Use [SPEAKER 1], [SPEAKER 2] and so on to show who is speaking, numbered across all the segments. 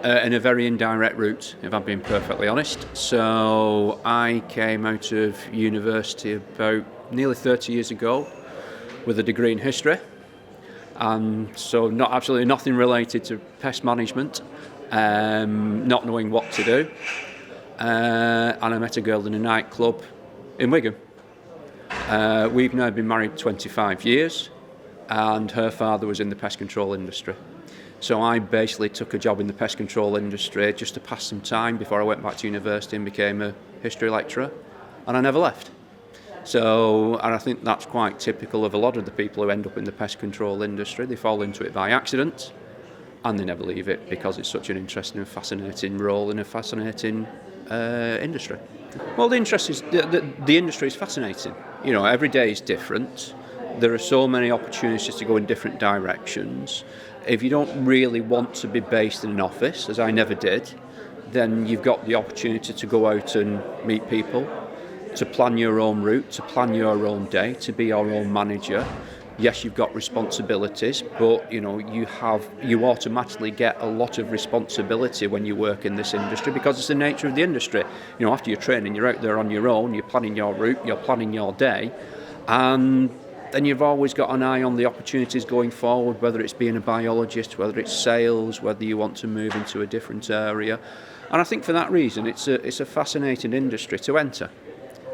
[SPEAKER 1] In a very indirect route, if I'm being perfectly honest. So I came out of university about nearly 30 years ago with a degree in history, and so not absolutely nothing related to pest management, not knowing what to do, and I met a girl in a nightclub in Wigan. We've now been married 25 years, and her father was in the pest control industry. So I basically took a job in the pest control industry just to pass some time before I went back to university and became a history lecturer, and I never left. So, and I think that's quite typical of a lot of the people who end up in the pest control industry. They fall into it by accident, and they never leave it because it's such an interesting and fascinating role in a fascinating industry. Well, the industry is fascinating. You know, every day is different. There are so many opportunities to go in different directions. If you don't really want to be based in an office, as I never did, then you've got the opportunity to go out and meet people, to plan your own route, to plan your own day, to be your own manager. Yes, you've got responsibilities, but you know you automatically get a lot of responsibility when you work in this industry because it's the nature of the industry. You know, after your training, you're out there on your own, you're planning your route, you're planning your day, and then you've always got an eye on the opportunities going forward, whether it's being a biologist, whether it's sales, whether you want to move into a different area. And I think for that reason, it's a fascinating industry to enter,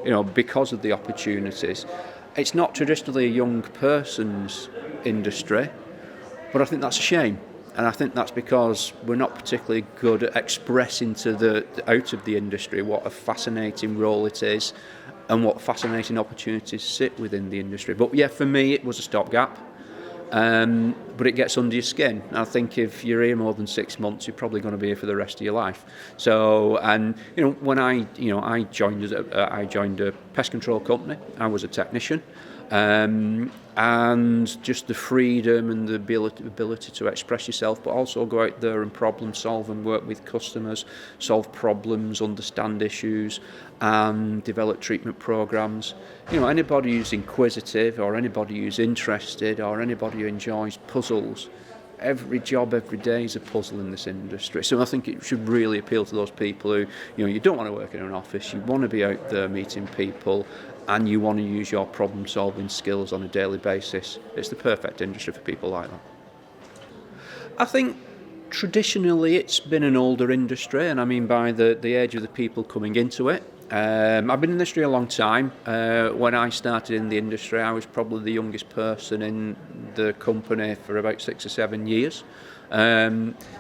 [SPEAKER 1] you know, because of the opportunities. It's not traditionally a young person's industry, but I think that's a shame. And I think that's because we're not particularly good at expressing to out of the industry what a fascinating role it is and what fascinating opportunities sit within the industry. But yeah, for me, it was a stopgap. But it gets under your skin. I think if you're here more than 6 months, you're probably going to be here for the rest of your life. So, and you know, when I joined a pest control company, I was a technician. And just the freedom and the ability to express yourself, but also go out there and problem solve and work with customers, solve problems, understand issues, and develop treatment programs. You know, anybody who's inquisitive or anybody who's interested or anybody who enjoys puzzles, every job, every day is a puzzle in this industry. So I think it should really appeal to those people who, you know, you don't want to work in an office, you want to be out there meeting people, and you want to use your problem-solving skills on a daily basis. It's the perfect industry for people like that. I think traditionally it's been an older industry, and I mean by the age of the people coming into it. I've been in the industry a long time. When I started in the industry, I was probably the youngest person in the company for about 6 or 7 years.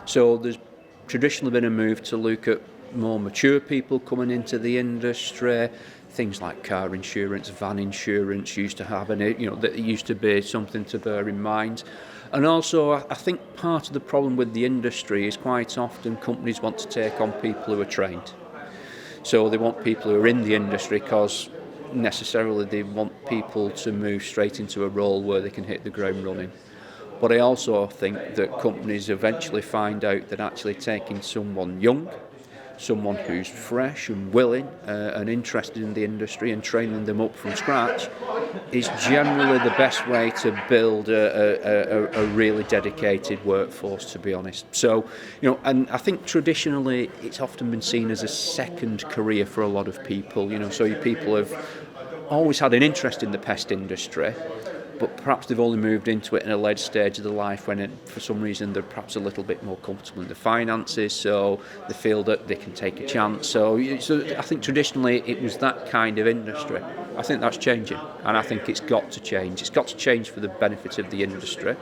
[SPEAKER 1] So there's traditionally been a move to look at more mature people coming into the industry. Things like car insurance, van insurance used to have, that used to be something to bear in mind. And also, I think part of the problem with the industry is quite often companies want to take on people who are trained. So they want people who are in the industry because necessarily they want people to move straight into a role where they can hit the ground running. But I also think that companies eventually find out that actually taking someone young, someone who's fresh and willing and interested in the industry and training them up from scratch is generally the best way to build a really dedicated workforce, to be honest. So, you know, and I think traditionally it's often been seen as a second career for a lot of people, you know, so people have always had an interest in the pest industry, but perhaps they've only moved into it in a late stage of their life when for some reason they're perhaps a little bit more comfortable in the finances, so they feel that they can take a chance. So I think traditionally it was that kind of industry. I think that's changing, and I think it's got to change. It's got to change for the benefit of the industry,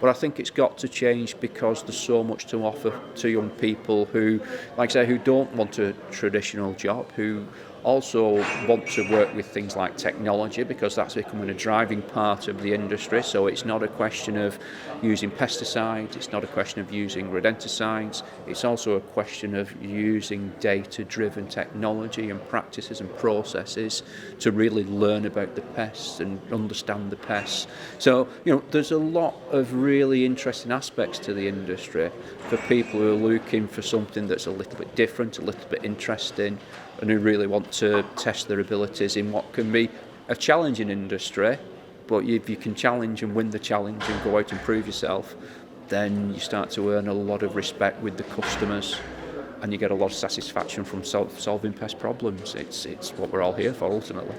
[SPEAKER 1] but I think it's got to change because there's so much to offer to young people who, like I say, who don't want a traditional job, who also want to work with things like technology because that's becoming a driving part of the industry. So it's not a question of using pesticides, it's not a question of using rodenticides, it's also a question of using data-driven technology and practices and processes to really learn about the pests and understand the pests. So, you know, there's a lot of really interesting aspects to the industry for people who are looking for something that's a little bit different, a little bit interesting, and who really want to test their abilities in what can be a challenging industry. But if you can challenge and win the challenge and go out and prove yourself, then you start to earn a lot of respect with the customers, and you get a lot of satisfaction from solving pest problems. It's what we're all here for ultimately.